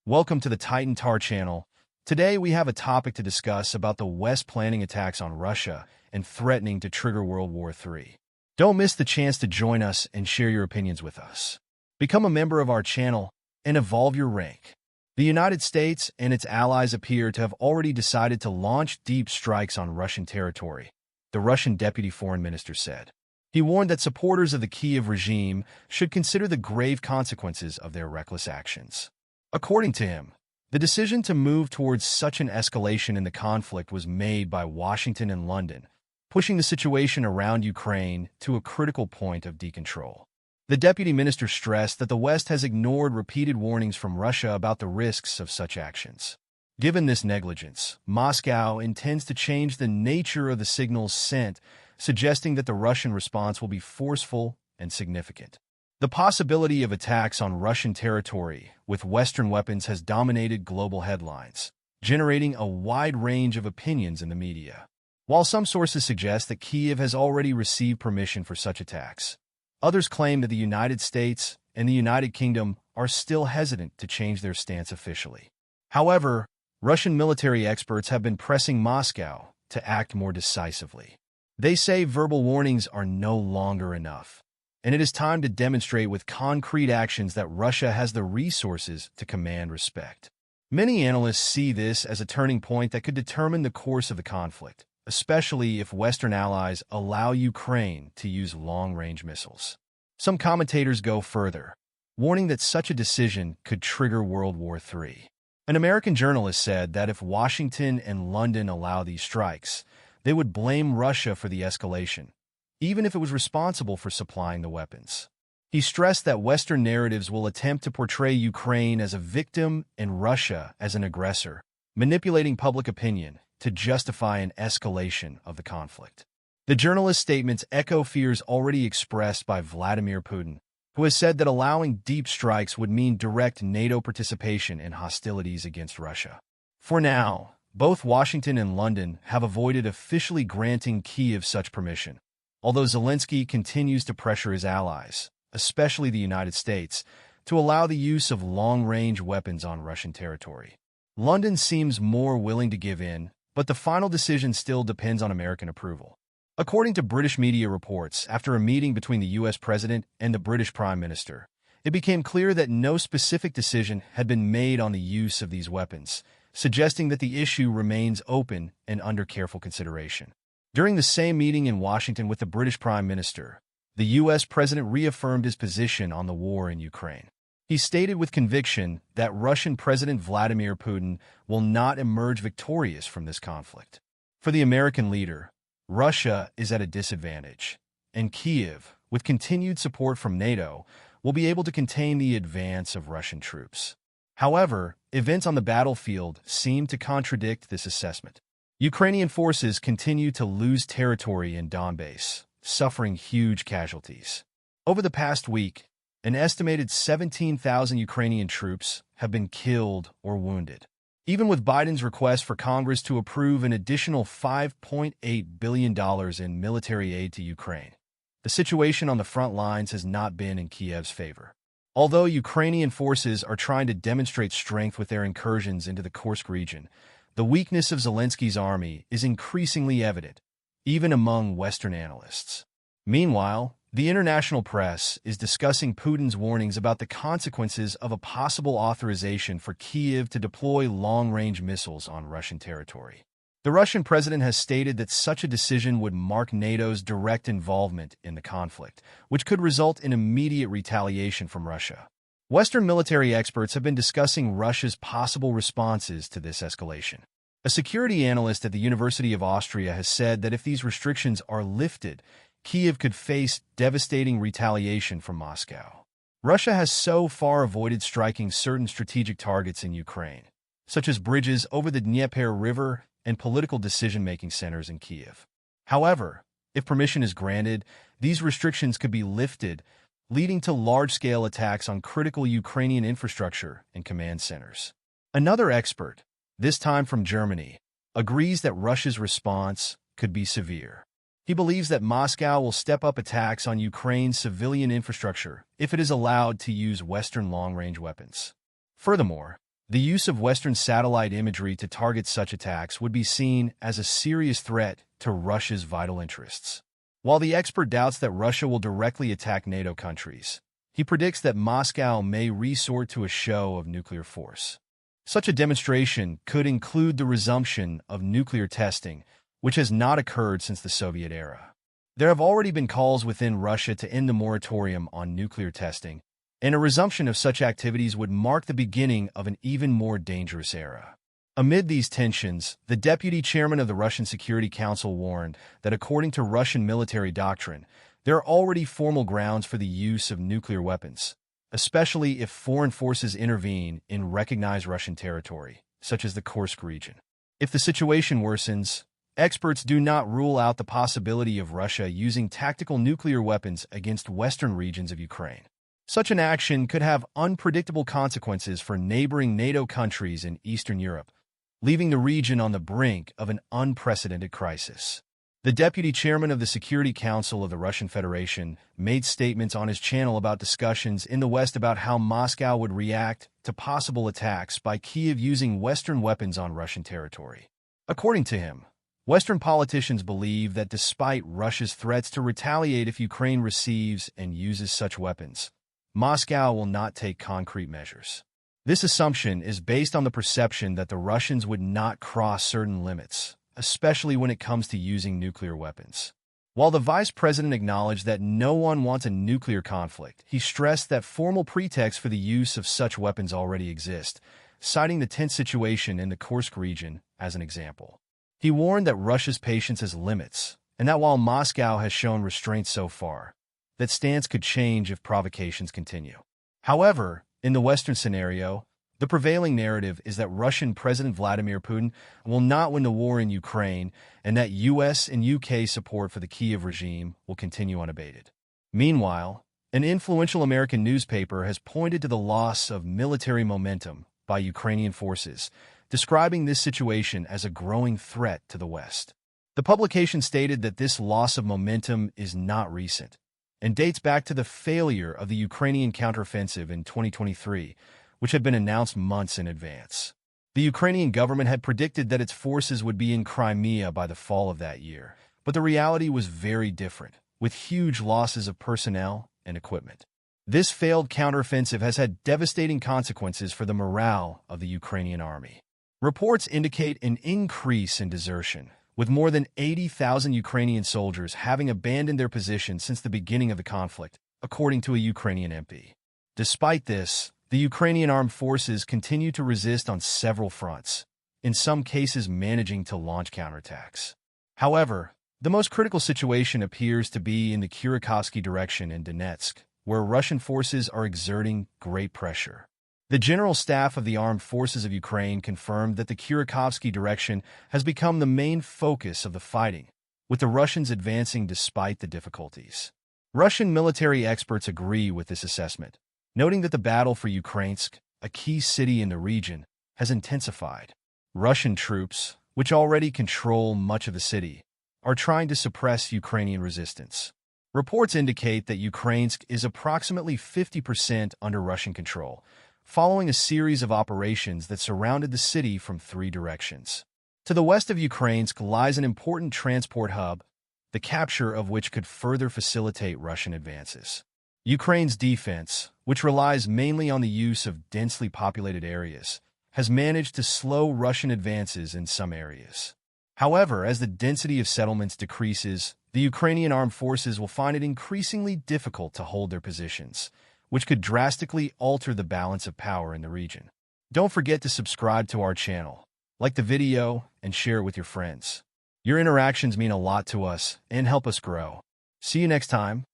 Welcome to the Titan Tar channel. Today we have a topic to discuss about the West planning attacks on Russia and threatening to trigger World War III. Don't miss the chance to join us and share your opinions with us. Become a member of our channel and evolve your rank. The United States and its allies appear to have already decided to launch deep strikes on Russian territory, the Russian deputy foreign minister said. He warned that supporters of the Kyiv regime should consider the grave consequences of their reckless actions. According to him, the decision to move towards such an escalation in the conflict was made by Washington and London, pushing the situation around Ukraine to a critical point of decontrol. The deputy minister stressed that the West has ignored repeated warnings from Russia about the risks of such actions. Given this negligence, Moscow intends to change the nature of the signals sent, suggesting that the Russian response will be forceful and significant. The possibility of attacks on Russian territory with Western weapons has dominated global headlines, generating a wide range of opinions in the media. While some sources suggest that Kyiv has already received permission for such attacks, others claim that the United States and the United Kingdom are still hesitant to change their stance officially. However, Russian military experts have been pressing Moscow to act more decisively. They say verbal warnings are no longer enough, and it is time to demonstrate with concrete actions that Russia has the resources to command respect. Many analysts see this as a turning point that could determine the course of the conflict, especially if Western allies allow Ukraine to use long-range missiles. Some commentators go further, warning that such a decision could trigger World War III. An American journalist said that if Washington and London allow these strikes, they would blame Russia for the escalation, even if it was responsible for supplying the weapons. He stressed that Western narratives will attempt to portray Ukraine as a victim and Russia as an aggressor, manipulating public opinion to justify an escalation of the conflict. The journalist's statements echo fears already expressed by Vladimir Putin, who has said that allowing deep strikes would mean direct NATO participation in hostilities against Russia. For now, both Washington and London have avoided officially granting Kyiv such permission, although Zelensky continues to pressure his allies, especially the United States, to allow the use of long-range weapons on Russian territory. London seems more willing to give in, but the final decision still depends on American approval. According to British media reports, after a meeting between the U.S. President and the British Prime Minister, it became clear that no specific decision had been made on the use of these weapons, suggesting that the issue remains open and under careful consideration. During the same meeting in Washington with the British Prime Minister, the U.S. President reaffirmed his position on the war in Ukraine. He stated with conviction that Russian President Vladimir Putin will not emerge victorious from this conflict. For the American leader, Russia is at a disadvantage, and Kyiv, with continued support from NATO, will be able to contain the advance of Russian troops. However, events on the battlefield seem to contradict this assessment. Ukrainian forces continue to lose territory in Donbass, suffering huge casualties. Over the past week, an estimated 17,000 Ukrainian troops have been killed or wounded. Even with Biden's request for Congress to approve an additional $5.8 billion in military aid to Ukraine, the situation on the front lines has not been in Kyiv's favor. Although Ukrainian forces are trying to demonstrate strength with their incursions into the Kursk region, the weakness of Zelensky's army is increasingly evident, even among Western analysts. Meanwhile, the international press is discussing Putin's warnings about the consequences of a possible authorization for Kyiv to deploy long-range missiles on Russian territory. The Russian president has stated that such a decision would mark NATO's direct involvement in the conflict, which could result in immediate retaliation from Russia. Western military experts have been discussing Russia's possible responses to this escalation. A security analyst at the University of Austria has said that if these restrictions are lifted, Kyiv could face devastating retaliation from Moscow. Russia has so far avoided striking certain strategic targets in Ukraine, such as bridges over the Dnieper River and political decision-making centers in Kyiv. However, if permission is granted, these restrictions could be lifted, leading to large-scale attacks on critical Ukrainian infrastructure and command centers. Another expert, this time from Germany, agrees that Russia's response could be severe. He believes that Moscow will step up attacks on Ukraine's civilian infrastructure if it is allowed to use Western long-range weapons. Furthermore, The use of Western satellite imagery to target such attacks would be seen as a serious threat to Russia's vital interests. While the expert doubts that Russia will directly attack NATO countries, he predicts that Moscow may resort to a show of nuclear force. Such a demonstration could include the resumption of nuclear testing, which has not occurred since the Soviet era. There have already been calls within Russia to end the moratorium on nuclear testing, and a resumption of such activities would mark the beginning of an even more dangerous era. Amid these tensions, the deputy chairman of the Russian Security Council warned that according to Russian military doctrine, there are already formal grounds for the use of nuclear weapons, especially if foreign forces intervene in recognized Russian territory, such as the Kursk region. If the situation worsens, experts do not rule out the possibility of Russia using tactical nuclear weapons against western regions of Ukraine. Such an action could have unpredictable consequences for neighboring NATO countries in Eastern Europe, leaving the region on the brink of an unprecedented crisis. The deputy chairman of the Security Council of the Russian Federation made statements on his channel about discussions in the West about how Moscow would react to possible attacks by Kyiv using Western weapons on Russian territory. According to him, Western politicians believe that despite Russia's threats to retaliate if Ukraine receives and uses such weapons, Moscow will not take concrete measures. This assumption is based on the perception that the Russians would not cross certain limits, especially when it comes to using nuclear weapons. While the vice president acknowledged that no one wants a nuclear conflict, he stressed that formal pretexts for the use of such weapons already exist, citing the tense situation in the Kursk region as an example. He warned that Russia's patience has limits, and that while Moscow has shown restraint so far, that stance could change if provocations continue. However, in the Western scenario, the prevailing narrative is that Russian President Vladimir Putin will not win the war in Ukraine and that US and UK support for the Kyiv regime will continue unabated. Meanwhile, an influential American newspaper has pointed to the loss of military momentum by Ukrainian forces, describing this situation as a growing threat to the West. The publication stated that this loss of momentum is not recent and dates back to the failure of the Ukrainian counteroffensive in 2023, which had been announced months in advance. The Ukrainian government had predicted that its forces would be in Crimea by the fall of that year, but the reality was very different, with huge losses of personnel and equipment. This failed counteroffensive has had devastating consequences for the morale of the Ukrainian army. Reports indicate an increase in desertion, with more than 80,000 Ukrainian soldiers having abandoned their positions since the beginning of the conflict, according to a Ukrainian MP. Despite this, the Ukrainian armed forces continue to resist on several fronts, in some cases managing to launch counterattacks. However, the most critical situation appears to be in the Kurakovsky direction in Donetsk, where Russian forces are exerting great pressure. The General Staff of the Armed Forces of Ukraine confirmed that the Kurakovsky direction has become the main focus of the fighting, with the Russians advancing despite the difficulties. Russian military experts agree with this assessment, noting that the battle for Ukrainsk, a key city in the region, has intensified. Russian troops, which already control much of the city, are trying to suppress Ukrainian resistance. Reports indicate that Ukrainsk is approximately 50% under Russian control, following a series of operations that surrounded the city from three directions. To the west of Ukrainsk lies an important transport hub, the capture of which could further facilitate Russian advances. Ukraine's defense, which relies mainly on the use of densely populated areas, has managed to slow Russian advances in some areas. However, as the density of settlements decreases, the Ukrainian armed forces will find it increasingly difficult to hold their positions, which could drastically alter the balance of power in the region. Don't forget to subscribe to our channel, like the video, and share it with your friends. Your interactions mean a lot to us and help us grow. See you next time.